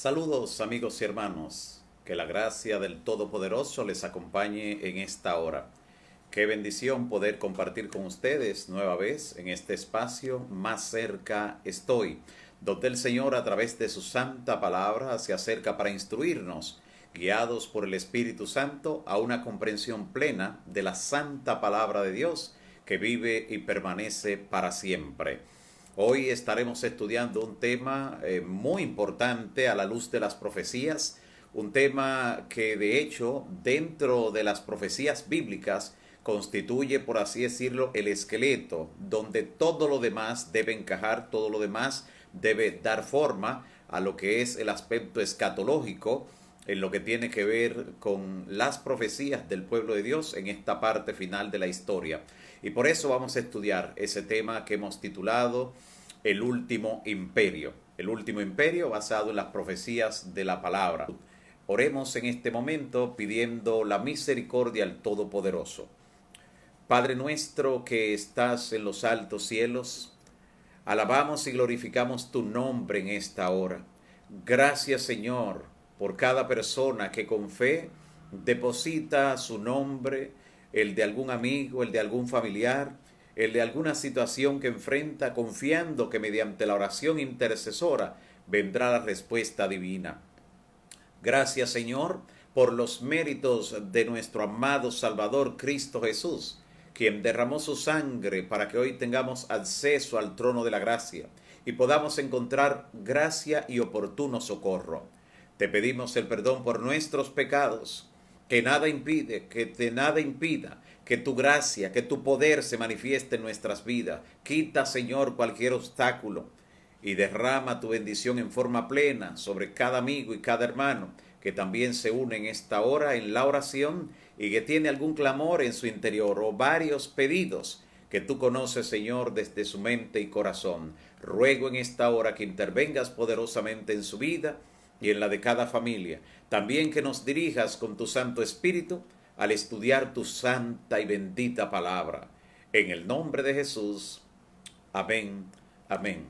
Saludos amigos y hermanos, que la gracia del Todopoderoso les acompañe en esta hora. Qué bendición poder compartir con ustedes nueva vez en este espacio Más cerca estoy, donde el Señor a través de su santa palabra se acerca para instruirnos, guiados por el Espíritu Santo a una comprensión plena de la santa palabra de Dios que vive y permanece para siempre. Hoy estaremos estudiando un tema muy importante a la luz de las profecías, un tema que de hecho dentro de las profecías bíblicas constituye, por así decirlo, el esqueleto, donde todo lo demás debe encajar, todo lo demás debe dar forma a lo que es el aspecto escatológico, en lo que tiene que ver con las profecías del pueblo de Dios en esta parte final de la historia. Y por eso vamos a estudiar ese tema que hemos titulado El último imperio. El último imperio basado en las profecías de la palabra. Oremos en este momento pidiendo la misericordia al Todopoderoso. Padre nuestro que estás en los altos cielos, alabamos y glorificamos tu nombre en esta hora. Gracias, Señor, por cada persona que con fe deposita su nombre, el de algún amigo, el de algún familiar, el de alguna situación que enfrenta, confiando que mediante la oración intercesora vendrá la respuesta divina. Gracias, Señor, por los méritos de nuestro amado Salvador Cristo Jesús, quien derramó su sangre para que hoy tengamos acceso al trono de la gracia y podamos encontrar gracia y oportuno socorro. Te pedimos el perdón por nuestros pecados, que nada impide, que de nada impida que tu gracia, que tu poder se manifieste en nuestras vidas. Quita, Señor, cualquier obstáculo y derrama tu bendición en forma plena sobre cada amigo y cada hermano que también se une en esta hora en la oración y que tiene algún clamor en su interior o varios pedidos que tú conoces, Señor, desde su mente y corazón. Ruego en esta hora que intervengas poderosamente en su vida y en la de cada familia. También que nos dirijas con tu Santo Espíritu al estudiar tu santa y bendita palabra. En el nombre de Jesús. Amén. Amén.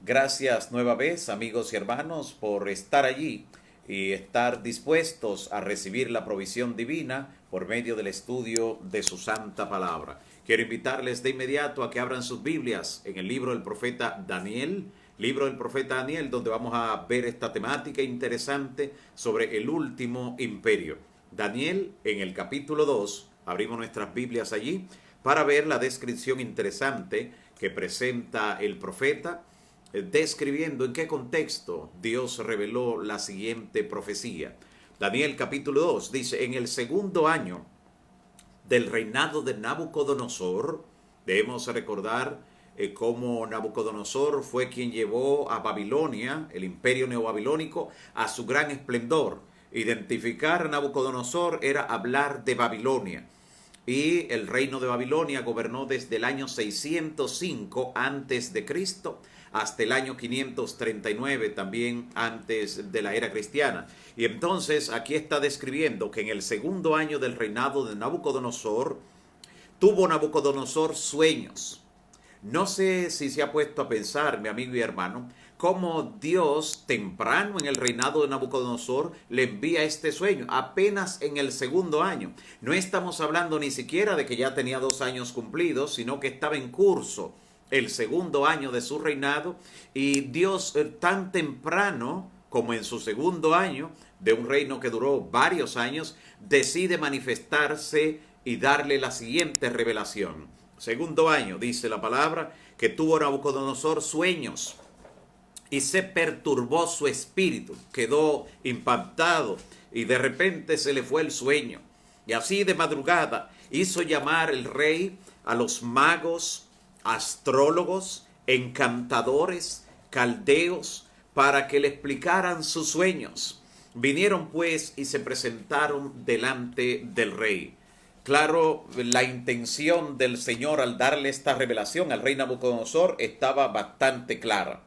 Gracias nueva vez, amigos y hermanos, por estar allí y estar dispuestos a recibir la provisión divina por medio del estudio de su santa palabra. Quiero invitarles de inmediato a que abran sus Biblias en el libro del profeta Daniel, donde vamos a ver esta temática interesante sobre el último imperio. Daniel, en el capítulo 2, abrimos nuestras Biblias allí para ver la descripción interesante que presenta el profeta, describiendo en qué contexto Dios reveló la siguiente profecía. Daniel capítulo 2 dice: en el segundo año del reinado de Nabucodonosor, debemos recordar cómo Nabucodonosor fue quien llevó a Babilonia, el imperio neobabilónico, a su gran esplendor. Identificar a Nabucodonosor era hablar de Babilonia. Y el reino de Babilonia gobernó desde el año 605 antes de Cristo hasta el año 539 también antes de la era cristiana. Y entonces aquí está describiendo que en el segundo año del reinado de Nabucodonosor, tuvo Nabucodonosor sueños. No sé si se ha puesto a pensar, mi amigo y hermano, cómo Dios temprano en el reinado de Nabucodonosor le envía este sueño, apenas en el segundo año. No estamos hablando ni siquiera de que ya tenía 2 años cumplidos, sino que estaba en curso el segundo año de su reinado, y Dios tan temprano como en su segundo año de un reino que duró varios años, decide manifestarse y darle la siguiente revelación. Segundo año, dice la palabra, que tuvo Nabucodonosor sueños y se perturbó su espíritu, quedó impactado y de repente se le fue el sueño. Y así de madrugada hizo llamar el rey a los magos, astrólogos, encantadores, caldeos, para que le explicaran sus sueños. Vinieron pues y se presentaron delante del rey. Claro, la intención del Señor al darle esta revelación al rey Nabucodonosor estaba bastante clara.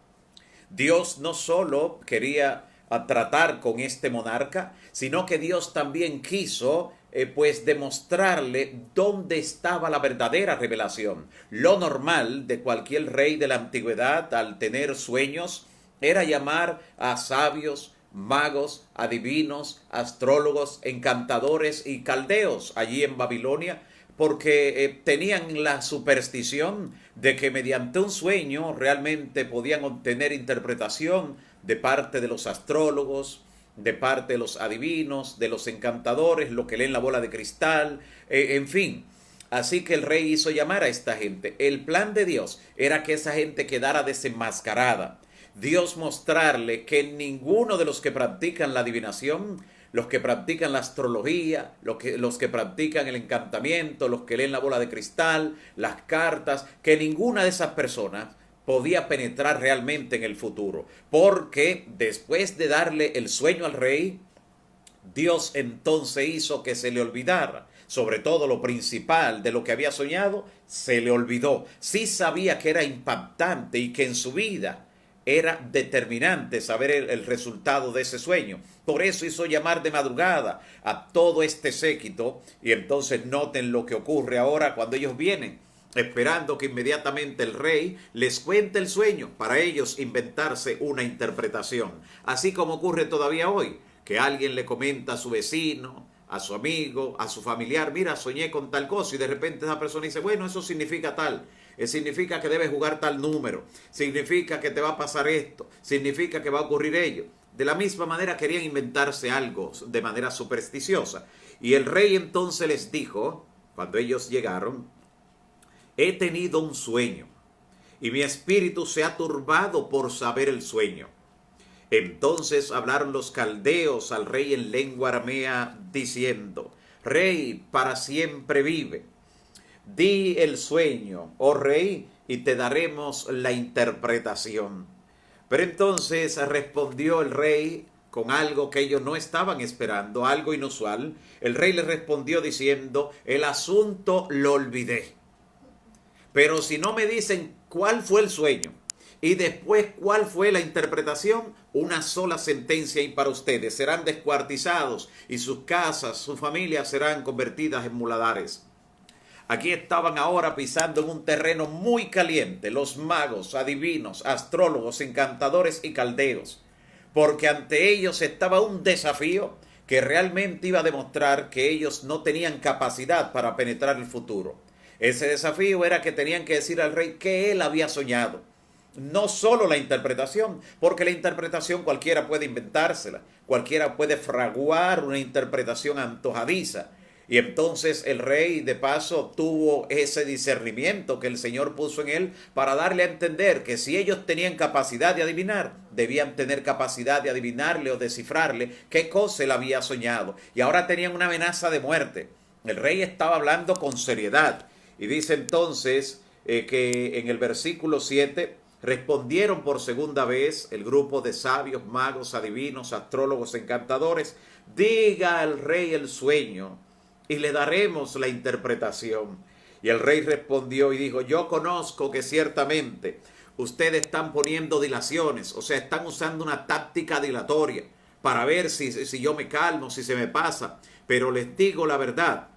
Dios no solo quería tratar con este monarca, sino que Dios también quiso pues demostrarle dónde estaba la verdadera revelación. Lo normal de cualquier rey de la antigüedad al tener sueños era llamar a sabios, magos, adivinos, astrólogos, encantadores y caldeos allí en Babilonia, porque tenían la superstición de que mediante un sueño realmente podían obtener interpretación de parte de los astrólogos, de parte de los adivinos, de los encantadores, lo que leen la bola de cristal, en fin. Así que el rey hizo llamar a esta gente. El plan de Dios era que esa gente quedara desenmascarada. Dios mostrarle que ninguno de los que practican la adivinación, los que practican la astrología, los que practican el encantamiento, los que leen la bola de cristal, las cartas, que ninguna de esas personas podía penetrar realmente en el futuro. Porque después de darle el sueño al rey, Dios entonces hizo que se le olvidara. Sobre todo lo principal de lo que había soñado, se le olvidó. Sí sabía que era impactante y que en su vida era determinante saber el resultado de ese sueño. Por eso hizo llamar de madrugada a todo este séquito. Y entonces noten lo que ocurre ahora cuando ellos vienen, esperando que inmediatamente el rey les cuente el sueño, para ellos inventarse una interpretación. Así como ocurre todavía hoy, que alguien le comenta a su vecino, a su amigo, a su familiar: mira, soñé con tal cosa, y de repente esa persona dice: bueno, eso significa tal, significa que debes jugar tal número, significa que te va a pasar esto, significa que va a ocurrir ello. De la misma manera querían inventarse algo de manera supersticiosa. Y el rey entonces les dijo, cuando ellos llegaron: he tenido un sueño, y mi espíritu se ha turbado por saber el sueño. Entonces hablaron los caldeos al rey en lengua aramea, diciendo: Rey, para siempre vive. Di el sueño, oh rey, y te daremos la interpretación. Pero entonces respondió el rey con algo que ellos no estaban esperando, algo inusual. El rey les respondió diciendo: el asunto lo olvidé. Pero si no me dicen cuál fue el sueño y después cuál fue la interpretación, una sola sentencia hay para ustedes: serán descuartizados y sus casas, sus familias serán convertidas en muladares. Aquí estaban ahora pisando en un terreno muy caliente los magos, adivinos, astrólogos, encantadores y caldeos, porque ante ellos estaba un desafío que realmente iba a demostrar que ellos no tenían capacidad para penetrar el futuro. Ese desafío era que tenían que decir al rey que él había soñado. No solo la interpretación, porque la interpretación cualquiera puede inventársela, cualquiera puede fraguar una interpretación antojadiza. Y entonces el rey de paso tuvo ese discernimiento que el Señor puso en él para darle a entender que si ellos tenían capacidad de adivinar, debían tener capacidad de adivinarle o descifrarle qué cosa él había soñado. Y ahora tenían una amenaza de muerte. El rey estaba hablando con seriedad. Y dice entonces que en el versículo 7 respondieron por segunda vez el grupo de sabios, magos, adivinos, astrólogos, encantadores: diga al rey el sueño y le daremos la interpretación. Y el rey respondió y dijo: yo conozco que ciertamente ustedes están poniendo dilaciones, o sea, están usando una táctica dilatoria para ver si yo me calmo, si se me pasa. Pero les digo la verdad: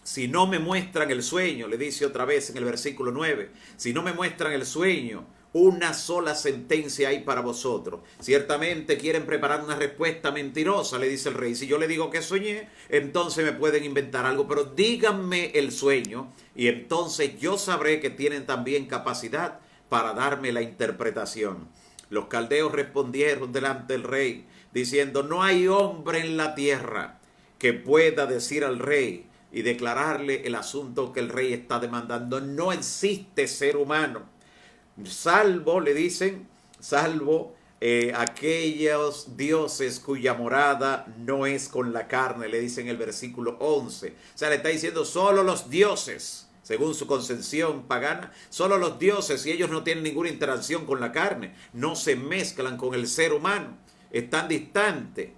si no me muestran el sueño, le dice otra vez en el versículo 9, si no me muestran el sueño, una sola sentencia hay para vosotros. Ciertamente quieren preparar una respuesta mentirosa, le dice el rey. Si yo le digo que soñé, entonces me pueden inventar algo, pero díganme el sueño y entonces yo sabré que tienen también capacidad para darme la interpretación. Los caldeos respondieron delante del rey diciendo: no hay hombre en la tierra que pueda decir al rey y declararle el asunto que el rey está demandando. No existe ser humano, salvo, le dicen, salvo aquellos dioses cuya morada no es con la carne, le dicen en el versículo 11. O sea, le está diciendo solo los dioses, según su concepción pagana, solo los dioses, y ellos no tienen ninguna interacción con la carne, no se mezclan con el ser humano, están distantes.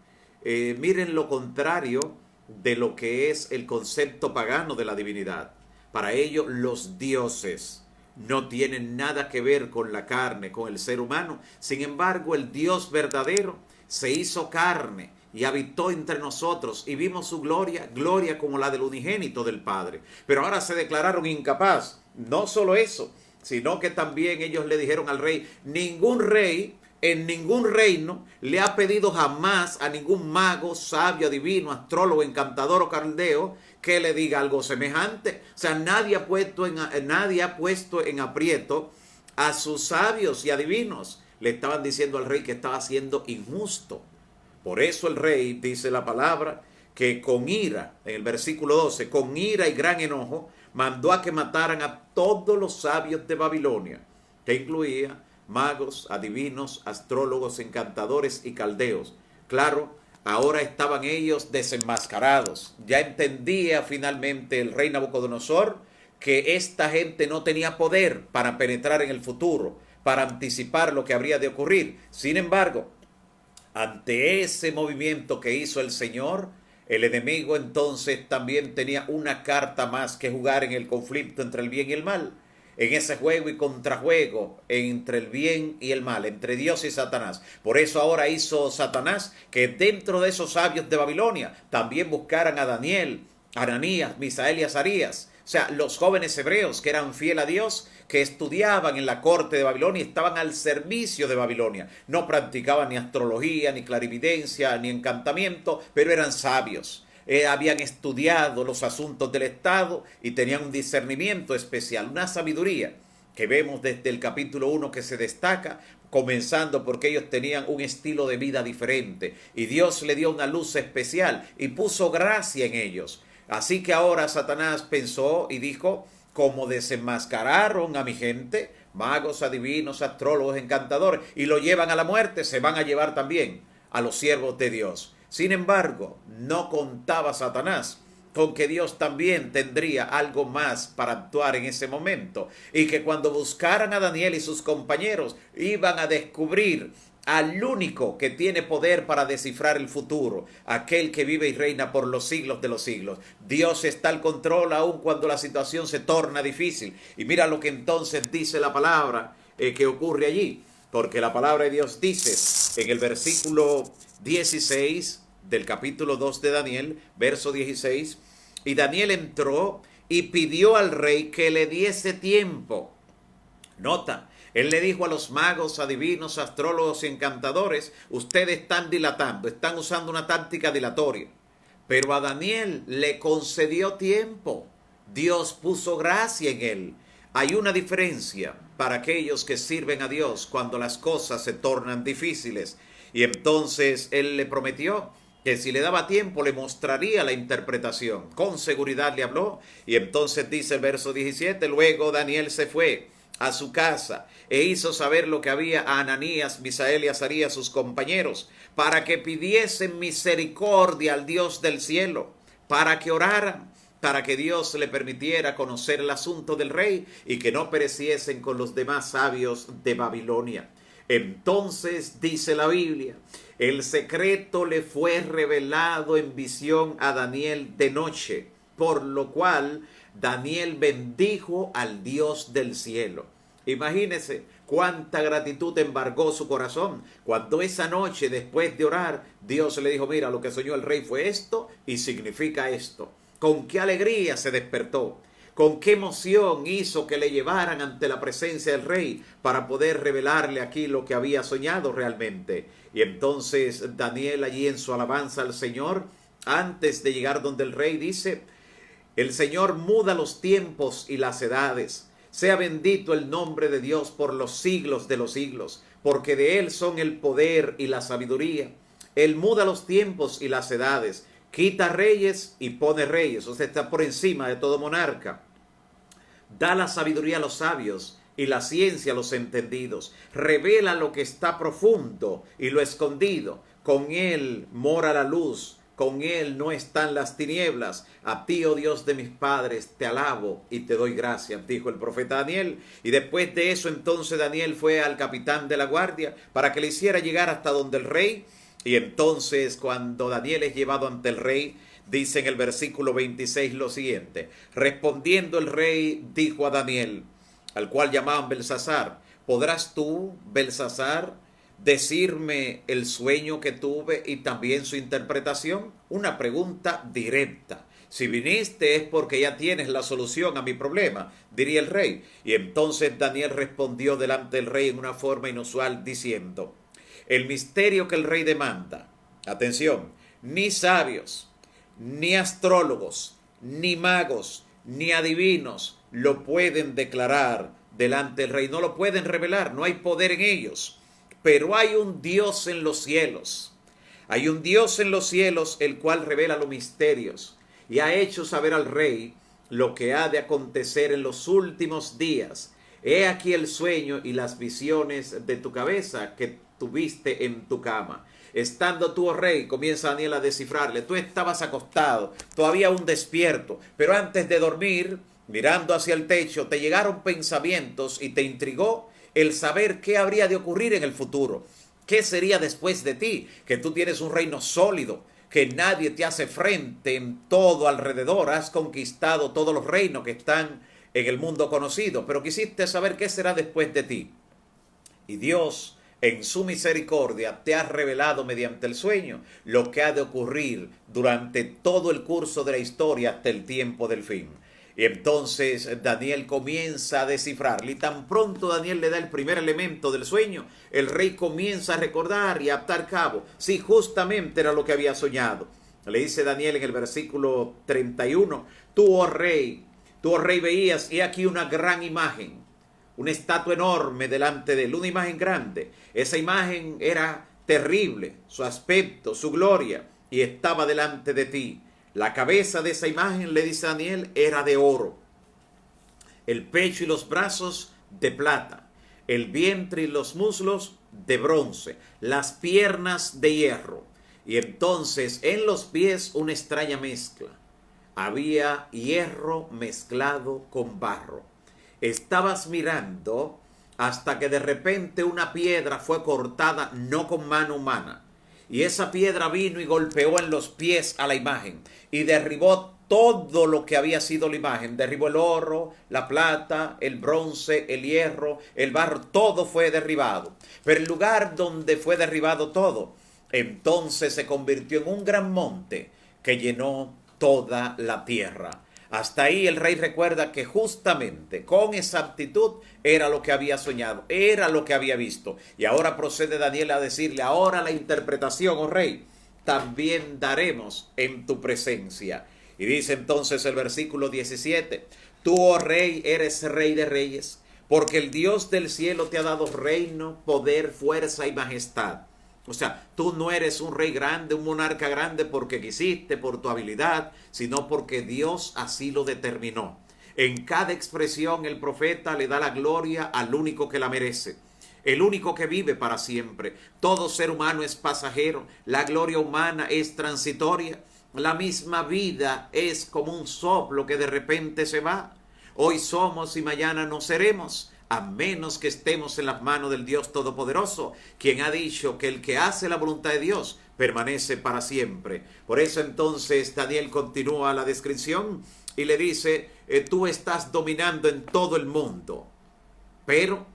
Miren lo contrario de lo que es el concepto pagano de la divinidad. Para ellos los dioses no tienen nada que ver con la carne, con el ser humano. Sin embargo, el Dios verdadero se hizo carne y habitó entre nosotros y vimos su gloria, gloria como la del unigénito del Padre. Pero ahora se declararon incapaz. No solo eso, sino que también ellos le dijeron al rey: ningún rey en ningún reino le ha pedido jamás a ningún mago, sabio, adivino, astrólogo, encantador o caldeo que le diga algo semejante. O sea, nadie ha puesto en aprieto a sus sabios y adivinos. Le estaban diciendo al rey que estaba siendo injusto. Por eso el rey, dice la palabra, que con ira, en el versículo 12, con ira y gran enojo, mandó a que mataran a todos los sabios de Babilonia, que incluía magos, adivinos, astrólogos, encantadores y caldeos. Claro, ahora estaban ellos desenmascarados. Ya entendía finalmente el rey Nabucodonosor que esta gente no tenía poder para penetrar en el futuro, para anticipar lo que habría de ocurrir. Sin embargo, ante ese movimiento que hizo el Señor, el enemigo entonces también tenía una carta más que jugar en el conflicto entre el bien y el mal, en ese juego y contrajuego entre el bien y el mal, entre Dios y Satanás. Por eso ahora hizo Satanás que dentro de esos sabios de Babilonia también buscaran a Daniel, Ananías, Misael y Azarías. O sea, los jóvenes hebreos que eran fieles a Dios, que estudiaban en la corte de Babilonia y estaban al servicio de Babilonia. No practicaban ni astrología, ni clarividencia, ni encantamiento, pero eran sabios. Habían estudiado los asuntos del Estado y tenían un discernimiento especial, una sabiduría que vemos desde el capítulo 1 que se destaca, comenzando porque ellos tenían un estilo de vida diferente y Dios le dio una luz especial y puso gracia en ellos. Así que ahora Satanás pensó y dijo, como desenmascararon a mi gente, magos, adivinos, astrólogos, encantadores, y lo llevan a la muerte, se van a llevar también a los siervos de Dios. Sin embargo, no contaba Satanás con que Dios también tendría algo más para actuar en ese momento, y que cuando buscaran a Daniel y sus compañeros, iban a descubrir al único que tiene poder para descifrar el futuro, aquel que vive y reina por los siglos de los siglos. Dios está al control aun cuando la situación se torna difícil. Y mira lo que entonces dice la palabra que ocurre allí, porque la palabra de Dios dice en el versículo 16 del capítulo 2 de Daniel, verso 16, y Daniel entró y pidió al rey que le diese tiempo. Nota, él le dijo a los magos, adivinos, astrólogos y encantadores, ustedes están dilatando, están usando una táctica dilatoria. Pero a Daniel le concedió tiempo. Dios puso gracia en él. Hay una diferencia para aquellos que sirven a Dios cuando las cosas se tornan difíciles. Y entonces él le prometió que si le daba tiempo le mostraría la interpretación. Con seguridad le habló. Y entonces dice el verso 17, luego Daniel se fue a su casa e hizo saber lo que había a Ananías, Misael y Azarías, sus compañeros, para que pidiesen misericordia al Dios del cielo, para que oraran, para que Dios le permitiera conocer el asunto del rey y que no pereciesen con los demás sabios de Babilonia. Entonces, dice la Biblia, el secreto le fue revelado en visión a Daniel de noche, por lo cual Daniel bendijo al Dios del cielo. Imagínese cuánta gratitud embargó su corazón cuando esa noche, después de orar, Dios le dijo, mira, lo que soñó el rey fue esto y significa esto. Con qué alegría se despertó, con qué emoción hizo que le llevaran ante la presencia del rey para poder revelarle aquí lo que había soñado realmente. Y entonces Daniel, allí en su alabanza al Señor, antes de llegar donde el rey, dice, el Señor muda los tiempos y las edades. Sea bendito el nombre de Dios por los siglos de los siglos, porque de Él son el poder y la sabiduría. Él muda los tiempos y las edades, quita reyes y pone reyes, o sea, está por encima de todo monarca. Da la sabiduría a los sabios y la ciencia a los entendidos. Revela lo que está profundo y lo escondido. Con Él mora la luz. Con Él no están las tinieblas. A ti, oh Dios de mis padres, te alabo y te doy gracias, dijo el profeta Daniel. Y después de eso, entonces Daniel fue al capitán de la guardia para que le hiciera llegar hasta donde el rey. Y entonces, cuando Daniel es llevado ante el rey, dice en el versículo 26 lo siguiente. Respondiendo el rey, dijo a Daniel, al cual llamaban Belsasar, ¿podrás tú, Belsasar, decirme el sueño que tuve y también su interpretación? Una pregunta directa. Si viniste es porque ya tienes la solución a mi problema, diría el rey. Y entonces Daniel respondió delante del rey en una forma inusual diciendo, El misterio que el rey demanda, atención, ni sabios, ni astrólogos, ni magos, ni adivinos lo pueden declarar delante del rey, no lo pueden revelar, no hay poder en ellos. Pero hay un Dios en los cielos, hay un Dios en los cielos el cual revela los misterios y ha hecho saber al rey lo que ha de acontecer en los últimos días. He aquí el sueño y las visiones de tu cabeza que tuviste en tu cama. Estando tú, oh rey, comienza Daniel a descifrarle. Tú estabas acostado, todavía aún despierto, pero antes de dormir, mirando hacia el techo, te llegaron pensamientos y te intrigó el saber qué habría de ocurrir en el futuro. ¿Qué sería después de ti? Que tú tienes un reino sólido, que nadie te hace frente en todo alrededor. Has conquistado todos los reinos que están en el mundo conocido, pero quisiste saber qué será después de ti. Y Dios, en su misericordia, te ha revelado mediante el sueño lo que ha de ocurrir durante todo el curso de la historia hasta el tiempo del fin. Y entonces Daniel comienza a descifrarle, y tan pronto Daniel le da el primer elemento del sueño, el rey comienza a recordar y a atar cabo. Sí, justamente era lo que había soñado. Le dice Daniel en el versículo 31, tú, oh rey, veías, y aquí una gran imagen, una estatua enorme delante de él, una imagen grande. Esa imagen era terrible, su aspecto, su gloria, y estaba delante de ti. La cabeza de esa imagen, le dice Daniel, era de oro, el pecho y los brazos de plata, el vientre y los muslos de bronce, las piernas de hierro, y entonces en los pies una extraña mezcla. Había hierro mezclado con barro. Estabas mirando hasta que de repente una piedra fue cortada, no con mano humana. Y esa piedra vino y golpeó en los pies a la imagen y derribó todo lo que había sido la imagen. Derribó el oro, la plata, el bronce, el hierro, el barro, todo fue derribado. Pero el lugar donde fue derribado todo, entonces se convirtió en un gran monte que llenó toda la tierra. Hasta ahí el rey recuerda que justamente con exactitud era lo que había soñado, era lo que había visto. Y ahora procede Daniel a decirle, ahora la interpretación, oh rey, también daremos en tu presencia. Y dice entonces el versículo 17, tú, oh rey, eres rey de reyes, porque el Dios del cielo te ha dado reino, poder, fuerza y majestad. O sea, tú no eres un rey grande, un monarca grande porque quisiste, por tu habilidad, sino porque Dios así lo determinó. En cada expresión el profeta le da la gloria al único que la merece, el único que vive para siempre. Todo ser humano es pasajero, la gloria humana es transitoria, la misma vida es como un soplo que de repente se va. Hoy somos y mañana no seremos, a menos que estemos en las manos del Dios Todopoderoso, quien ha dicho que el que hace la voluntad de Dios permanece para siempre. Por eso entonces Daniel continúa la descripción y le dice, tú estás dominando en todo el mundo, pero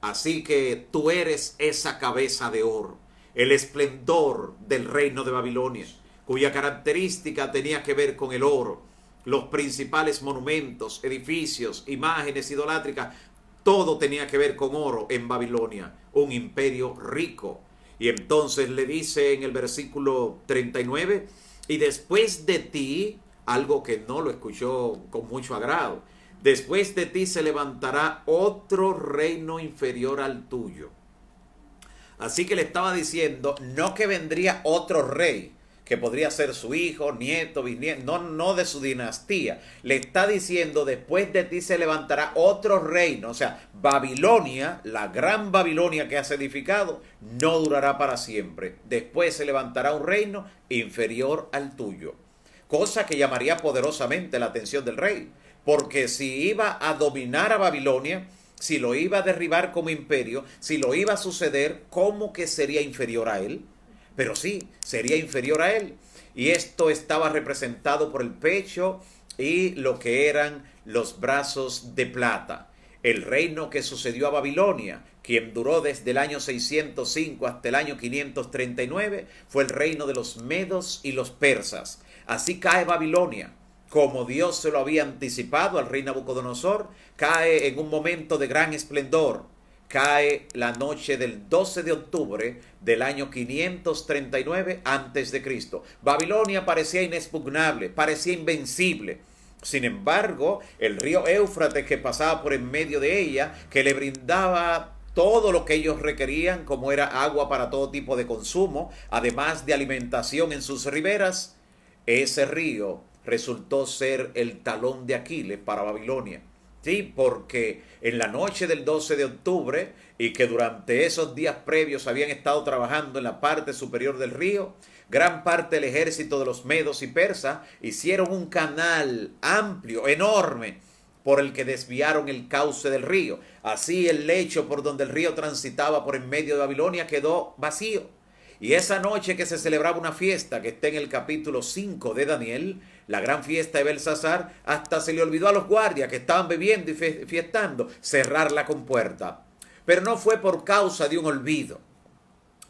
así que tú eres esa cabeza de oro, el esplendor del reino de Babilonia, cuya característica tenía que ver con el oro. Los principales monumentos, edificios, imágenes idolátricas, todo tenía que ver con oro en Babilonia, un imperio rico. Y entonces le dice en el versículo 39, y después de ti, algo que no lo escuchó con mucho agrado, después de ti se levantará otro reino inferior al tuyo. Así que le estaba diciendo, no que vendría otro rey, que podría ser su hijo, nieto, bisnieto, no de su dinastía. Le está diciendo, después de ti se levantará otro reino. O sea, Babilonia, la gran Babilonia que has edificado, no durará para siempre. Después se levantará un reino inferior al tuyo. Cosa que llamaría poderosamente la atención del rey. Porque si iba a dominar a Babilonia, si lo iba a derribar como imperio, si lo iba a suceder, ¿cómo que sería inferior a él? Pero sí, sería inferior a él. Y esto estaba representado por el pecho y lo que eran los brazos de plata. El reino que sucedió a Babilonia, quien duró desde el año 605 hasta el año 539, fue el reino de los medos y los persas. Así cae Babilonia, como Dios se lo había anticipado al rey Nabucodonosor, cae en un momento de gran esplendor, cae la noche del 12 de octubre del año 539 a.C. Babilonia parecía inexpugnable, parecía invencible. Sin embargo, el río Éufrates que pasaba por en medio de ella, que le brindaba todo lo que ellos requerían, como era agua para todo tipo de consumo, además de alimentación en sus riberas, ese río resultó ser el talón de Aquiles para Babilonia. Sí, porque en la noche del 12 de octubre y que durante esos días previos habían estado trabajando en la parte superior del río, gran parte del ejército de los medos y persas hicieron un canal amplio, enorme, por el que desviaron el cauce del río. Así el lecho por donde el río transitaba por en medio de Babilonia quedó vacío. Y esa noche que se celebraba una fiesta que está en el capítulo 5 de Daniel, la gran fiesta de Belsasar, hasta se le olvidó a los guardias que estaban bebiendo y fiestando cerrar la compuerta. Pero no fue por causa de un olvido.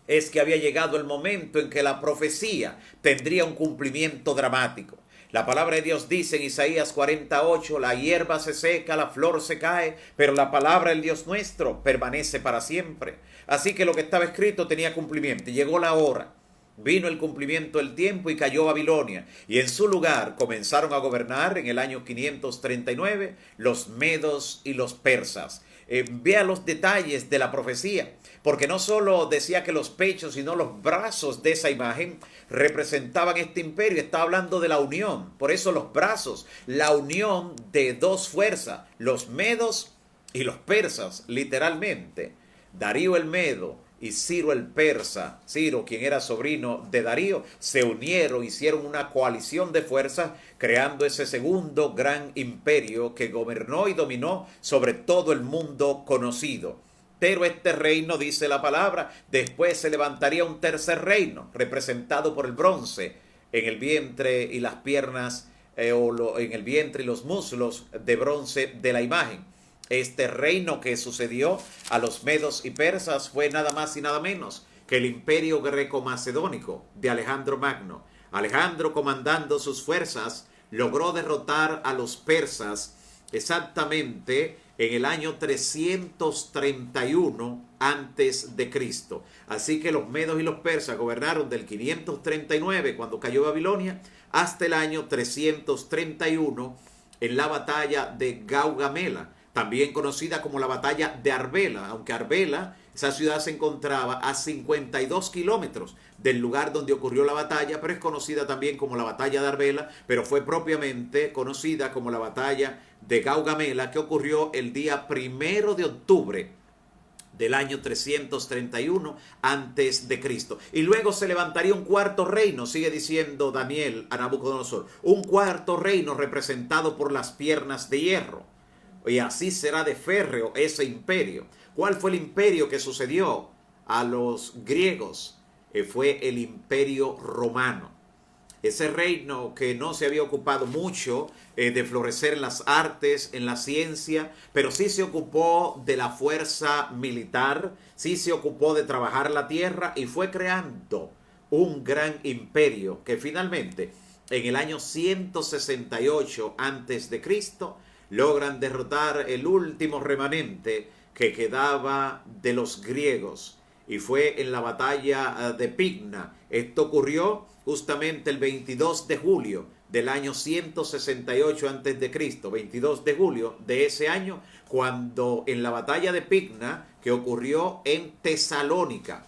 Es que había llegado el momento en que la profecía tendría un cumplimiento dramático. La palabra de Dios dice en Isaías 48, la hierba se seca, la flor se cae, pero la palabra del Dios nuestro permanece para siempre. Así que lo que estaba escrito tenía cumplimiento. Y llegó la hora. Vino el cumplimiento del tiempo y cayó Babilonia. Y en su lugar comenzaron a gobernar en el año 539 los medos y los persas. Vea los detalles de la profecía, porque no solo decía que los pechos, sino los brazos de esa imagen representaban este imperio. Estaba hablando de la unión, por eso los brazos, la unión de dos fuerzas, los medos y los persas, literalmente. Darío el medo y Ciro el persa, Ciro, quien era sobrino de Darío, se unieron, hicieron una coalición de fuerzas, creando ese segundo gran imperio que gobernó y dominó sobre todo el mundo conocido. Pero este reino, dice la palabra, después se levantaría un tercer reino, representado por el bronce, en el vientre y las piernas, en el vientre y los muslos de bronce de la imagen. Este reino que sucedió a los medos y persas fue nada más y nada menos que el imperio greco-macedónico de Alejandro Magno. Alejandro, comandando sus fuerzas, logró derrotar a los persas exactamente en el año 331 antes de Cristo. Así que los medos y los persas gobernaron del 539, cuando cayó Babilonia, hasta el año 331 en la batalla de Gaugamela, también conocida como la batalla de Arbela, aunque Arbela, esa ciudad se encontraba a 52 kilómetros del lugar donde ocurrió la batalla, pero es conocida también como la batalla de Arbela, pero fue propiamente conocida como la batalla de Gaugamela, que ocurrió el día 1 de octubre del año 331 antes de Cristo. Y luego se levantaría un cuarto reino, sigue diciendo Daniel a Nabucodonosor, un cuarto reino representado por las piernas de hierro. Y así será de férreo ese imperio. ¿Cuál fue el imperio que sucedió a los griegos? Fue el imperio romano. Ese reino que no se había ocupado mucho de florecer en las artes, en la ciencia, pero sí se ocupó de la fuerza militar, sí se ocupó de trabajar la tierra y fue creando un gran imperio que finalmente en el año 168 antes de Cristo logran derrotar el último remanente que quedaba de los griegos, y fue en la batalla de Pigna. Esto ocurrió justamente el 22 de julio del año 168 antes de Cristo, 22 de julio de ese año, cuando en la batalla de Pigna, que ocurrió en Tesalónica,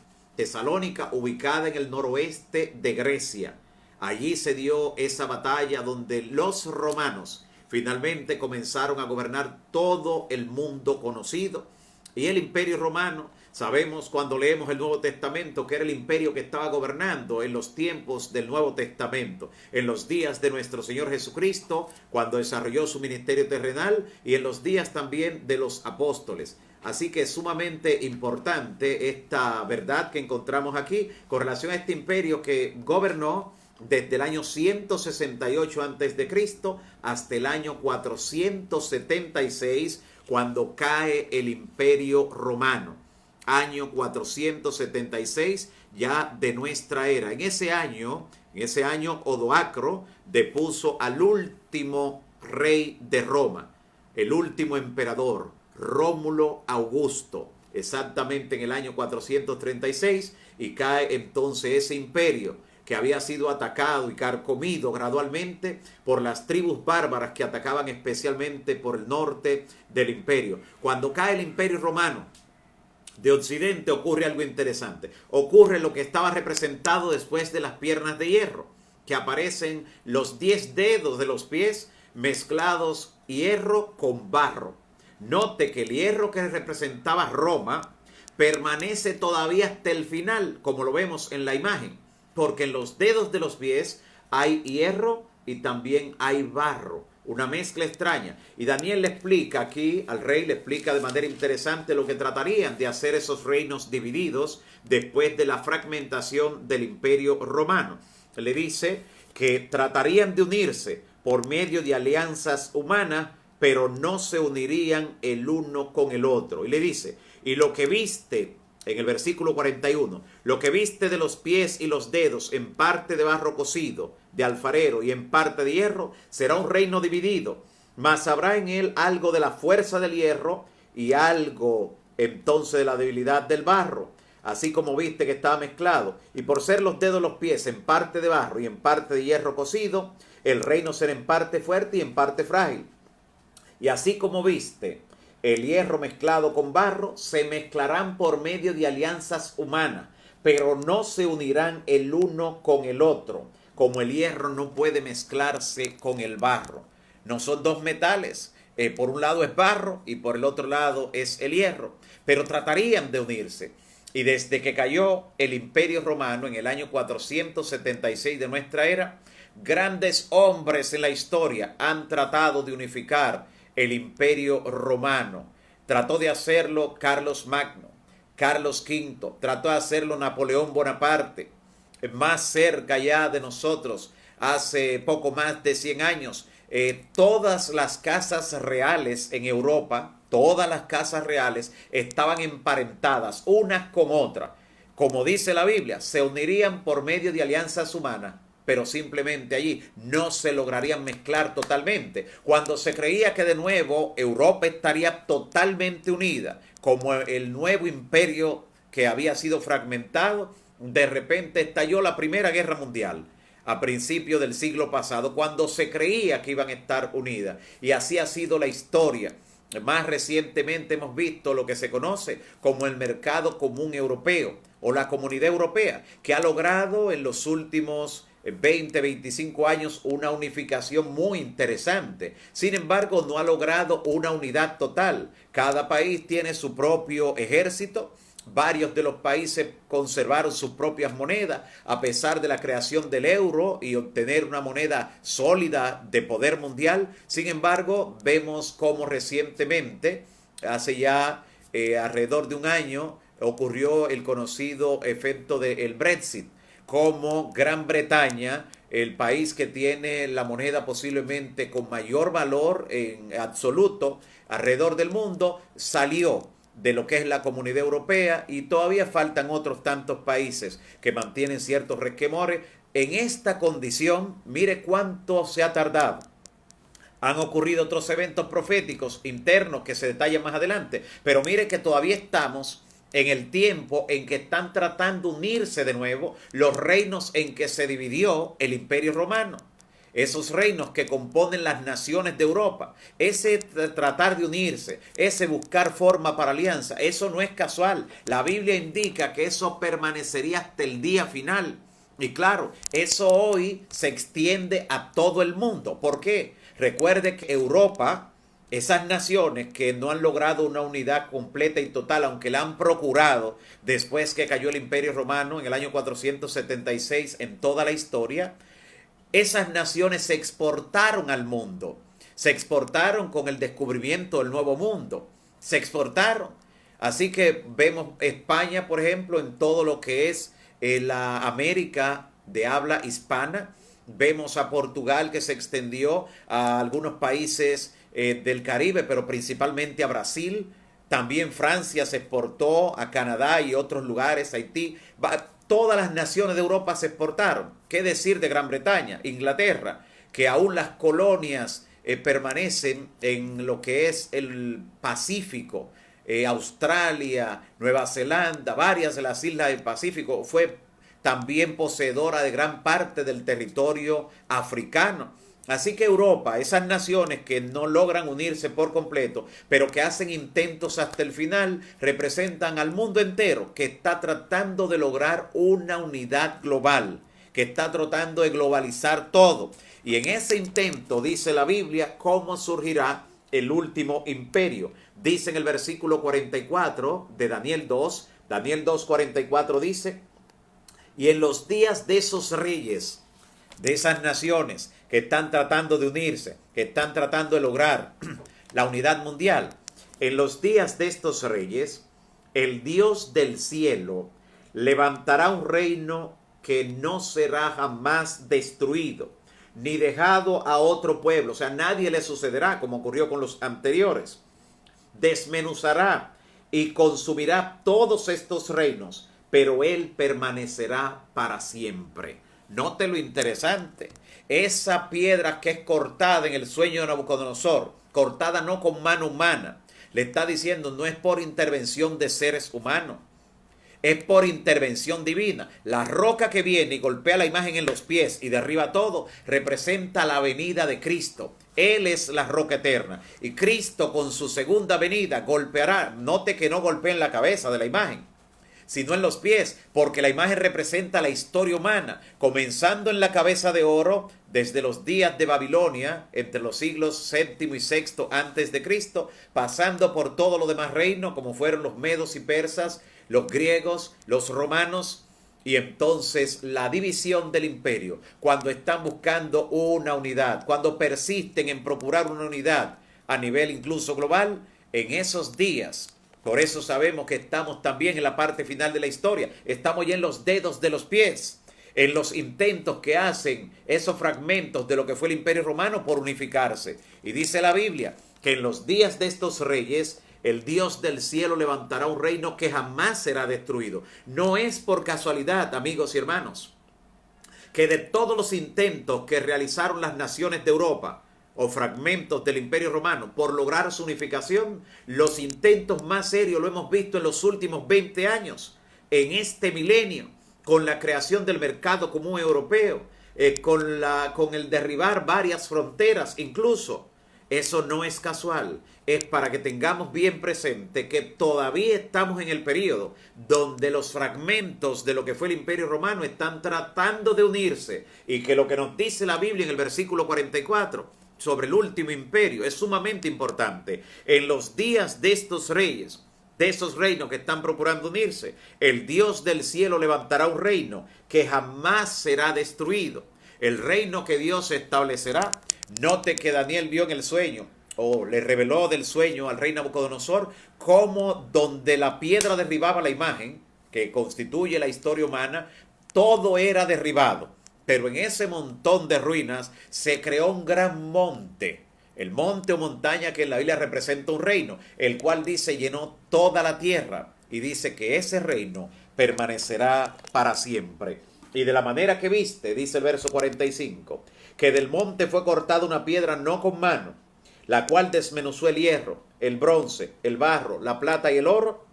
ubicada en el noroeste de Grecia. Allí se dio esa batalla donde los romanos finalmente comenzaron a gobernar todo el mundo conocido. Y el imperio romano, sabemos cuando leemos el Nuevo Testamento que era el imperio que estaba gobernando en los tiempos del Nuevo Testamento, en los días de nuestro Señor Jesucristo, cuando desarrolló su ministerio terrenal, y en los días también de los apóstoles. Así que es sumamente importante esta verdad que encontramos aquí con relación a este imperio que gobernó desde el año 168 a.C. hasta el año 476, cuando cae el imperio romano. Año 476 ya de nuestra era. En ese año Odoacro depuso al último rey de Roma, el último emperador, Rómulo Augusto. exactamente en el año 436, y cae entonces ese imperio que había sido atacado y carcomido gradualmente por las tribus bárbaras que atacaban especialmente por el norte del imperio. Cuando cae el imperio romano de Occidente ocurre algo interesante. Ocurre lo que estaba representado después de las piernas de hierro, que aparecen los 10 dedos de los pies mezclados hierro con barro. Note que el hierro que representaba Roma permanece todavía hasta el final, como lo vemos en la imagen, porque en los dedos de los pies hay hierro y también hay barro, una mezcla extraña. Y Daniel le explica aquí, al rey le explica de manera interesante lo que tratarían de hacer esos reinos divididos después de la fragmentación del imperio romano. Le dice que tratarían de unirse por medio de alianzas humanas, pero no se unirían el uno con el otro. Y le dice, y lo que viste, en el versículo 41, lo que viste de los pies y los dedos en parte de barro cocido, de alfarero y en parte de hierro, será un reino dividido, mas habrá en él algo de la fuerza del hierro y algo entonces de la debilidad del barro, así como viste que estaba mezclado. Y por ser los dedos de los pies en parte de barro y en parte de hierro cocido, el reino será en parte fuerte y en parte frágil. Y así como viste el hierro mezclado con barro, se mezclarán por medio de alianzas humanas, pero no se unirán el uno con el otro, como el hierro no puede mezclarse con el barro. No son dos metales, por un lado es barro y por el otro lado es el hierro, pero tratarían de unirse. Y desde que cayó el Imperio Romano en el año 476 de nuestra era, grandes hombres en la historia han tratado de unificar el Imperio Romano. Trató de hacerlo Carlos Magno, Carlos V, trató de hacerlo Napoleón Bonaparte. Más cerca ya de nosotros, hace poco más de 100 años, todas las casas reales en Europa, todas las casas reales estaban emparentadas unas con otras. Como dice la Biblia, se unirían por medio de alianzas humanas, pero simplemente allí no se lograrían mezclar totalmente. Cuando se creía que de nuevo Europa estaría totalmente unida, como el nuevo imperio que había sido fragmentado, de repente estalló la Primera Guerra Mundial a principios del siglo pasado, cuando se creía que iban a estar unidas. Y así ha sido la historia. Más recientemente hemos visto lo que se conoce como el mercado común europeo o la comunidad europea, que ha logrado en los últimos 20, 25 años una unificación muy interesante. Sin embargo, no ha logrado una unidad total. Cada país tiene su propio ejército. Varios de los países conservaron sus propias monedas a pesar de la creación del euro y obtener una moneda sólida de poder mundial. Sin embargo, vemos cómo recientemente, hace ya alrededor de un año, ocurrió el conocido efecto del Brexit, como Gran Bretaña, el país que tiene la moneda posiblemente con mayor valor en absoluto alrededor del mundo, salió de lo que es la Comunidad Europea, y todavía faltan otros tantos países que mantienen ciertos resquemores. En esta condición, mire cuánto se ha tardado. Han ocurrido otros eventos proféticos internos que se detallan más adelante, pero mire que todavía estamos en el tiempo en que están tratando de unirse de nuevo los reinos en que se dividió el Imperio Romano. Esos reinos que componen las naciones de Europa, ese tratar de unirse, ese buscar forma para alianza, eso no es casual. La Biblia indica que eso permanecería hasta el día final. Y claro, eso hoy se extiende a todo el mundo. ¿Por qué? Recuerde que Europa, esas naciones que no han logrado una unidad completa y total, aunque la han procurado después que cayó el Imperio Romano en el año 476 en toda la historia, esas naciones se exportaron al mundo, se exportaron con el descubrimiento del Nuevo Mundo, se exportaron. Así que vemos España, por ejemplo, en todo lo que es la América de habla hispana. Vemos a Portugal, que se extendió a algunos países del Caribe, pero principalmente a Brasil. También Francia se exportó a Canadá y otros lugares, Haití. Todas las naciones de Europa se exportaron. ¿Qué decir de Gran Bretaña, Inglaterra? Que aún las colonias permanecen en lo que es el Pacífico, Australia, Nueva Zelanda, varias de las islas del Pacífico, fue también poseedora de gran parte del territorio africano. Así que Europa, esas naciones que no logran unirse por completo, pero que hacen intentos hasta el final, representan al mundo entero que está tratando de lograr una unidad global, que está tratando de globalizar todo. Y en ese intento, dice la Biblia, cómo surgirá el último imperio. Dice en el versículo 44 de Daniel 2, Daniel 2:44 dice: y en los días de esos reyes, de esas naciones que están tratando de unirse, que están tratando de lograr la unidad mundial, en los días de estos reyes, el Dios del cielo levantará un reino que no será jamás destruido, ni dejado a otro pueblo. O sea, nadie le sucederá como ocurrió con los anteriores. Desmenuzará y consumirá todos estos reinos, pero él permanecerá para siempre. Note lo interesante. Esa piedra que es cortada en el sueño de Nabucodonosor, cortada no con mano humana, le está diciendo no es por intervención de seres humanos, es por intervención divina. La roca que viene y golpea la imagen en los pies y derriba todo, representa la venida de Cristo. Él es la roca eterna. Y Cristo con su segunda venida golpeará, note que no golpea en la cabeza de la imagen, sino en los pies, porque la imagen representa la historia humana, comenzando en la cabeza de oro, desde los días de Babilonia, entre los siglos séptimo y sexto antes de Cristo, pasando por todo lo demás reinos, como fueron los medos y persas, los griegos, los romanos, y entonces la división del imperio, cuando están buscando una unidad, cuando persisten en procurar una unidad a nivel incluso global, en esos días. Por eso sabemos que estamos también en la parte final de la historia. Estamos ya en los dedos de los pies, en los intentos que hacen esos fragmentos de lo que fue el Imperio Romano por unificarse. Y dice la Biblia que en los días de estos reyes, el Dios del cielo levantará un reino que jamás será destruido. No es por casualidad, amigos y hermanos, que de todos los intentos que realizaron las naciones de Europa, o fragmentos del Imperio Romano, por lograr su unificación, los intentos más serios lo hemos visto en los últimos 20 años, en este milenio, con la creación del mercado común europeo, con el derribar varias fronteras incluso. Eso no es casual, es para que tengamos bien presente que todavía estamos en el periodo donde los fragmentos de lo que fue el Imperio Romano están tratando de unirse, y que lo que nos dice la Biblia en el versículo 44 sobre el último imperio es sumamente importante. En los días de estos reyes, de esos reinos que están procurando unirse, el Dios del cielo levantará un reino que jamás será destruido. El reino que Dios establecerá. Note que Daniel vio en el sueño, o le reveló del sueño al rey Nabucodonosor, como donde la piedra derribaba la imagen, que constituye la historia humana, todo era derribado. Pero en ese montón de ruinas se creó un gran monte, el monte o montaña que en la Biblia representa un reino, el cual dice llenó toda la tierra, y dice que ese reino permanecerá para siempre. Y de la manera que viste, dice el verso 45, que del monte fue cortada una piedra no con mano, la cual desmenuzó el hierro, el bronce, el barro, la plata y el oro.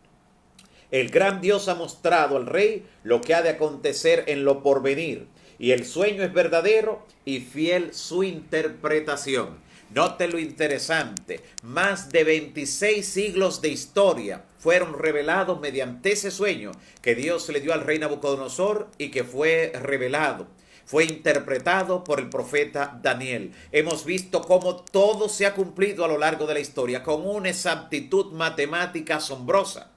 El gran Dios ha mostrado al rey lo que ha de acontecer en lo porvenir, y el sueño es verdadero y fiel su interpretación. Note lo interesante, más de 26 siglos de historia fueron revelados mediante ese sueño que Dios le dio al rey Nabucodonosor y que fue revelado, fue interpretado por el profeta Daniel. Hemos visto cómo todo se ha cumplido a lo largo de la historia con una exactitud matemática asombrosa,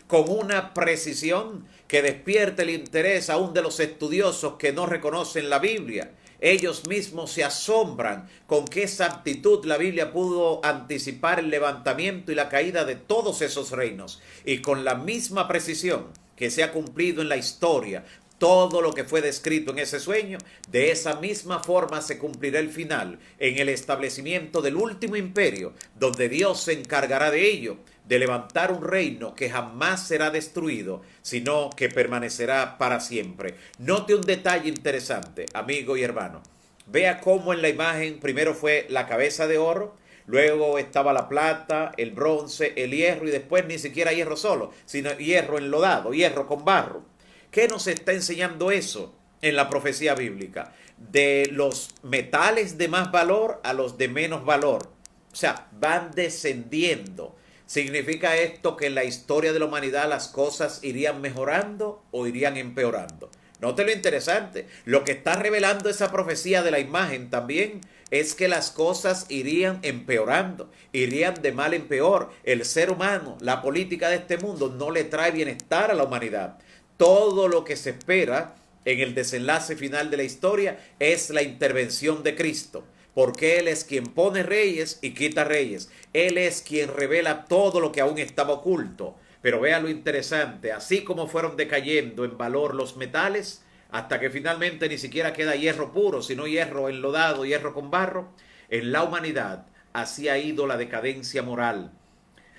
con una precisión que despierta el interés aún de los estudiosos que no reconocen la Biblia. Ellos mismos se asombran con qué exactitud la Biblia pudo anticipar el levantamiento y la caída de todos esos reinos, y con la misma precisión que se ha cumplido en la historia todo lo que fue descrito en ese sueño, de esa misma forma se cumplirá el final en el establecimiento del último imperio, donde Dios se encargará de ello, de levantar un reino que jamás será destruido, sino que permanecerá para siempre. Note un detalle interesante, amigo y hermano. Vea cómo en la imagen primero fue la cabeza de oro, luego estaba la plata, el bronce, el hierro y después ni siquiera hierro solo, sino hierro enlodado, hierro con barro. ¿Qué nos está enseñando eso en la profecía bíblica? De los metales de más valor a los de menos valor. O sea, van descendiendo. ¿Significa esto que en la historia de la humanidad las cosas irían mejorando o irían empeorando? Note lo interesante. Lo que está revelando esa profecía de la imagen también es que las cosas irían empeorando, irían de mal en peor. El ser humano, la política de este mundo no le trae bienestar a la humanidad. Todo lo que se espera en el desenlace final de la historia es la intervención de Cristo. Porque Él es quien pone reyes y quita reyes. Él es quien revela todo lo que aún estaba oculto. Pero vea lo interesante, así como fueron decayendo en valor los metales, hasta que finalmente ni siquiera queda hierro puro, sino hierro enlodado, hierro con barro, en la humanidad así ha ido la decadencia moral,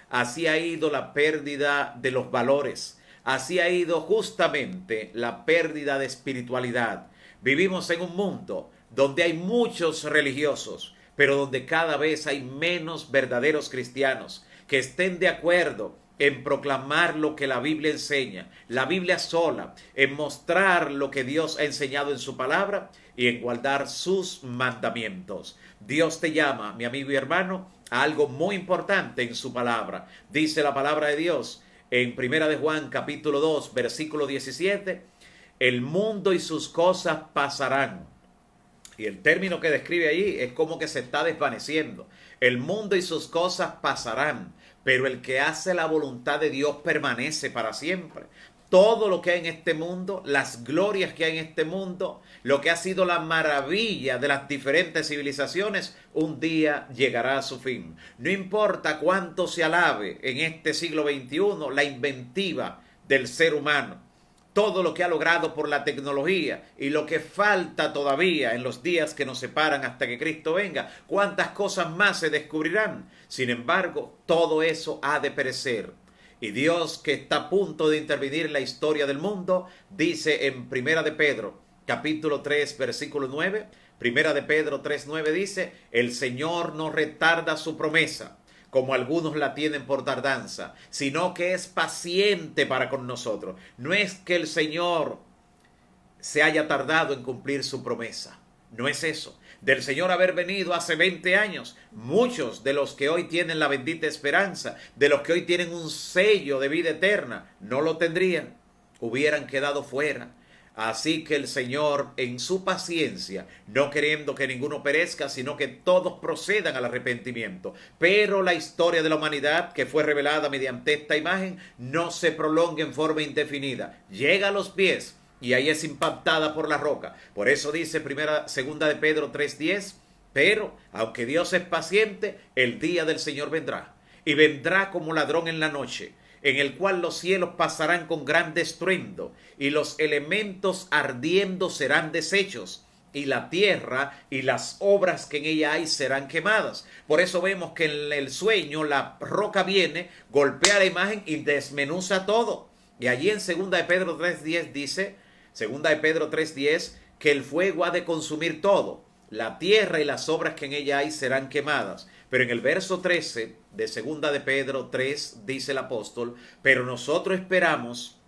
así ha ido la pérdida de los valores, así ha ido justamente la pérdida de espiritualidad. Vivimos en un mundo donde hay muchos religiosos, pero donde cada vez hay menos verdaderos cristianos que estén de acuerdo en proclamar lo que la Biblia enseña, la Biblia sola, en mostrar lo que Dios ha enseñado en su palabra y en guardar sus mandamientos. Dios te llama, mi amigo y hermano, a algo muy importante en su palabra. Dice la palabra de Dios en Primera de Juan capítulo 2 versículo 17, el mundo y sus cosas pasarán. Y el término que describe allí es como que se está desvaneciendo. El mundo y sus cosas pasarán, pero el que hace la voluntad de Dios permanece para siempre. Todo lo que hay en este mundo, las glorias que hay en este mundo, lo que ha sido la maravilla de las diferentes civilizaciones, un día llegará a su fin. No importa cuánto se alabe en este siglo XXI la inventiva del ser humano, todo lo que ha logrado por la tecnología y lo que falta todavía en los días que nos separan hasta que Cristo venga, cuántas cosas más se descubrirán. Sin embargo, todo eso ha de perecer. Y Dios, que está a punto de intervenir en la historia del mundo, dice en Primera de Pedro, capítulo 3, versículo 9, Primera de Pedro 3:9 dice, el Señor no retarda su promesa, como algunos la tienen por tardanza, sino que es paciente para con nosotros. No es que el Señor se haya tardado en cumplir su promesa. No es eso. Del Señor haber venido hace 20 años, muchos de los que hoy tienen la bendita esperanza, de los que hoy tienen un sello de vida eterna, no lo tendrían, hubieran quedado fuera. Así que el Señor, en su paciencia, no queriendo que ninguno perezca, sino que todos procedan al arrepentimiento. Pero la historia de la humanidad, que fue revelada mediante esta imagen, no se prolonga en forma indefinida. Llega a los pies y ahí es impactada por la roca. Por eso dice segunda de Pedro 3:10, pero aunque Dios es paciente, el día del Señor vendrá. Y vendrá como ladrón en la noche, en el cual los cielos pasarán con gran estruendo, y los elementos ardiendo serán deshechos, y la tierra y las obras que en ella hay serán quemadas. Por eso vemos que en el sueño la roca viene, golpea la imagen y desmenuza todo. Y allí en segunda de Pedro 3:10 dice, segunda de Pedro 3:10, que el fuego ha de consumir todo. La tierra y las obras que en ella hay serán quemadas. Pero en el verso 13 de segunda de Pedro 3 dice el apóstol, pero nosotros esperamos,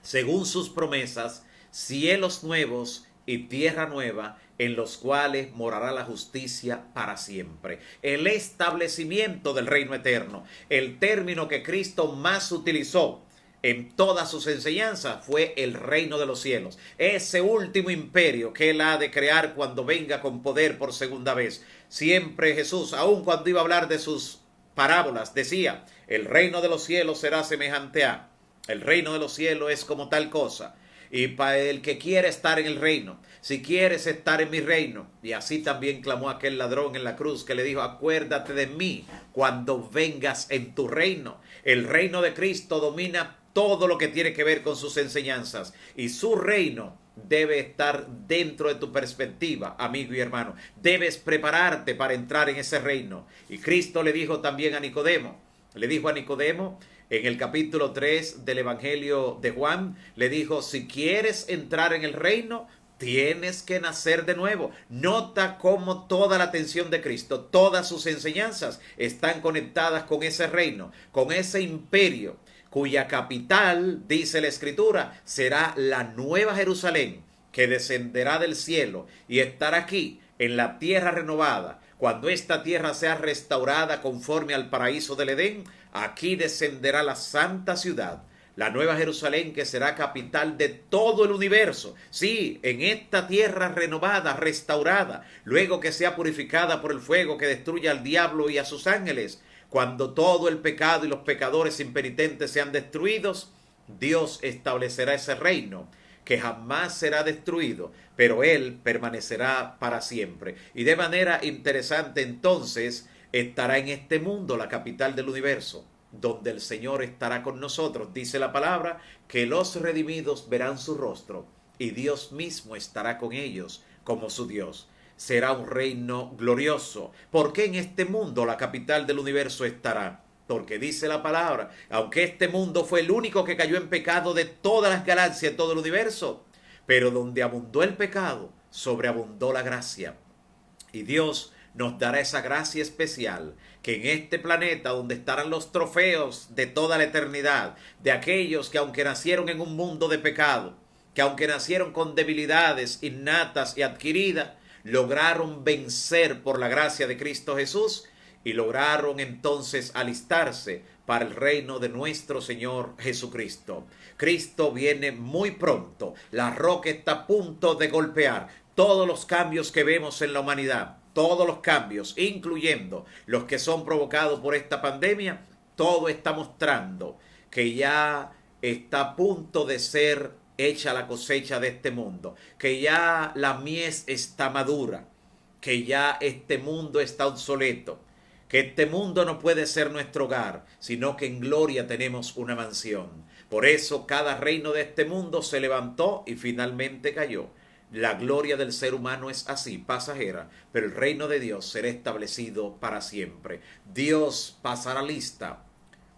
según sus promesas, cielos nuevos y tierra nueva, en los cuales morará la justicia para siempre. El establecimiento del reino eterno, el término que Cristo más utilizó en todas sus enseñanzas, fue el reino de los cielos. Ese último imperio que Él ha de crear cuando venga con poder por segunda vez. Siempre Jesús, aun cuando iba a hablar de sus parábolas, decía, el reino de los cielos será semejante a. El reino de los cielos es como tal cosa. Y para el que quiere estar en el reino, si quieres estar en mi reino. Y así también clamó aquel ladrón en la cruz que le dijo, acuérdate de mí cuando vengas en tu reino. El reino de Cristo domina todo lo que tiene que ver con sus enseñanzas. Y su reino debe estar dentro de tu perspectiva, amigo y hermano. Debes prepararte para entrar en ese reino. Y Cristo le dijo también a Nicodemo, en el capítulo 3 del Evangelio de Juan, le dijo, si quieres entrar en el reino, Tienes que nacer de nuevo. Nota cómo toda la atención de Cristo, todas sus enseñanzas están conectadas con ese reino, con ese imperio, cuya capital, dice la Escritura, será la Nueva Jerusalén, que descenderá del cielo y estará aquí, en la tierra renovada. Cuando esta tierra sea restaurada conforme al paraíso del Edén, aquí descenderá la santa ciudad, la Nueva Jerusalén, que será capital de todo el universo. Sí, en esta tierra renovada, restaurada, luego que sea purificada por el fuego que destruye al diablo y a sus ángeles, cuando todo el pecado y los pecadores impenitentes sean destruidos, Dios establecerá ese reino que jamás será destruido, pero Él permanecerá para siempre. Y de manera interesante, entonces, estará en este mundo la capital del universo, donde el Señor estará con nosotros. Dice la palabra que los redimidos verán su rostro y Dios mismo estará con ellos como su Dios. Será un reino glorioso. ¿Por qué en este mundo la capital del universo estará? Porque dice la palabra, aunque este mundo fue el único que cayó en pecado de todas las galaxias, de todo el universo, pero donde abundó el pecado, sobreabundó la gracia. Y Dios nos dará esa gracia especial, que en este planeta donde estarán los trofeos de toda la eternidad, de aquellos que aunque nacieron en un mundo de pecado, que aunque nacieron con debilidades innatas y adquiridas, lograron vencer por la gracia de Cristo Jesús y lograron entonces alistarse para el reino de nuestro Señor Jesucristo. Cristo viene muy pronto. La roca está a punto de golpear todos los cambios que vemos en la humanidad. Todos los cambios, incluyendo los que son provocados por esta pandemia, todo está mostrando que ya está a punto de ser hecha la cosecha de este mundo, que ya la mies está madura, que ya este mundo está obsoleto, que este mundo no puede ser nuestro hogar, sino que en gloria tenemos una mansión. Por eso cada reino de este mundo se levantó y finalmente cayó. La gloria del ser humano es así, pasajera, pero el reino de Dios será establecido para siempre. Dios pasará lista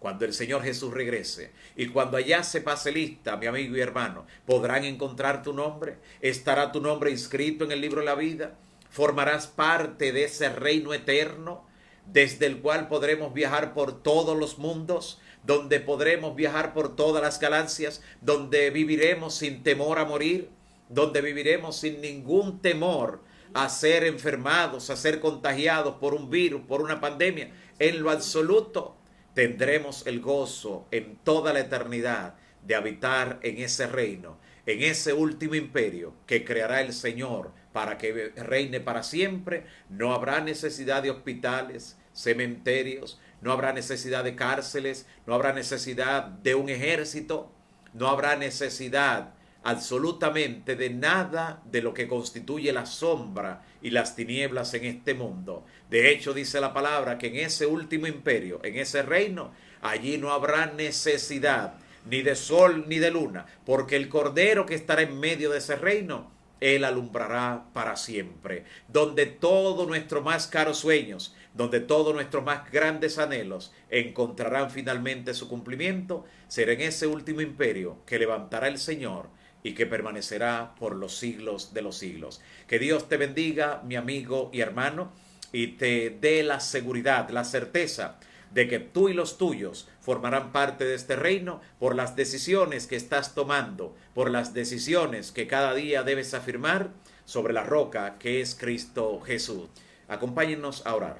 cuando el Señor Jesús regrese. Y cuando allá se pase lista, mi amigo y hermano, podrán encontrar tu nombre. Estará tu nombre inscrito en el libro de la vida. Formarás parte de ese reino eterno, desde el cual podremos viajar por todos los mundos, donde podremos viajar por todas las galaxias, donde viviremos sin temor a morir, donde viviremos sin ningún temor a ser enfermados, a ser contagiados por un virus, por una pandemia. En lo absoluto tendremos el gozo en toda la eternidad de habitar en ese reino, en ese último imperio que creará el Señor para que reine para siempre. No habrá necesidad de hospitales, cementerios, no habrá necesidad de cárceles, no habrá necesidad de un ejército, no habrá necesidad absolutamente de nada de lo que constituye la sombra y las tinieblas en este mundo. De hecho, dice la palabra que en ese último imperio, en ese reino, allí no habrá necesidad ni de sol ni de luna, porque el Cordero que estará en medio de ese reino, Él alumbrará para siempre. Donde todos nuestros más caros sueños, donde todos nuestros más grandes anhelos encontrarán finalmente su cumplimiento, será en ese último imperio que levantará el Señor y que permanecerá por los siglos de los siglos. Que Dios te bendiga, mi amigo y hermano, y te dé la seguridad, la certeza de que tú y los tuyos formarán parte de este reino por las decisiones que estás tomando, por las decisiones que cada día debes afirmar sobre la roca que es Cristo Jesús. Acompáñennos a orar.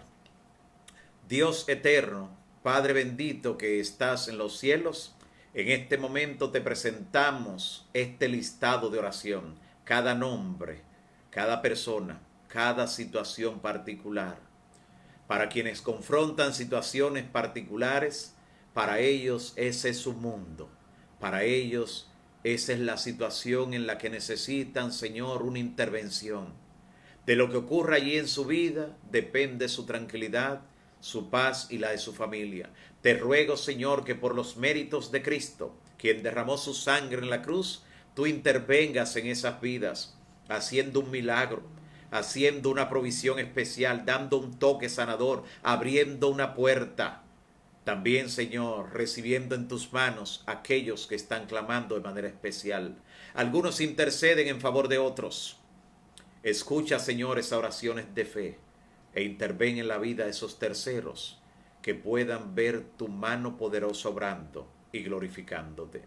Dios eterno, Padre bendito que estás en los cielos, en este momento te presentamos este listado de oración, cada nombre, cada persona, cada situación particular. Para quienes confrontan situaciones particulares, para ellos ese es su mundo. Para ellos esa es la situación en la que necesitan, Señor, una intervención. De lo que ocurra allí en su vida depende su tranquilidad, su paz y la de su familia. Te ruego, Señor, que por los méritos de Cristo, quien derramó su sangre en la cruz, tú intervengas en esas vidas, haciendo un milagro, haciendo una provisión especial, dando un toque sanador, abriendo una puerta. También, Señor, recibiendo en tus manos aquellos que están clamando de manera especial. Algunos interceden en favor de otros. Escucha, Señor, esas oraciones de fe e interven en la vida de esos terceros que puedan ver tu mano poderosa obrando y glorificándote.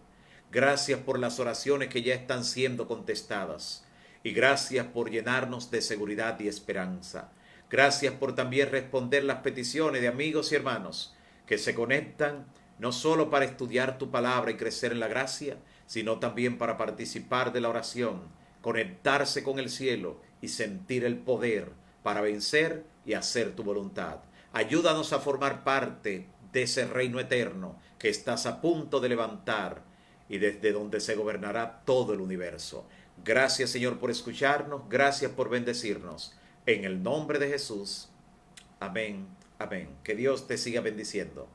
Gracias por las oraciones que ya están siendo contestadas y gracias por llenarnos de seguridad y esperanza. Gracias por también responder las peticiones de amigos y hermanos que se conectan no solo para estudiar tu palabra y crecer en la gracia, sino también para participar de la oración, conectarse con el cielo y sentir el poder para vencer y hacer tu voluntad. Ayúdanos a formar parte de ese reino eterno que estás a punto de levantar y desde donde se gobernará todo el universo. Gracias, Señor, por escucharnos, gracias por bendecirnos. En el nombre de Jesús. Amén, amén. Que Dios te siga bendiciendo.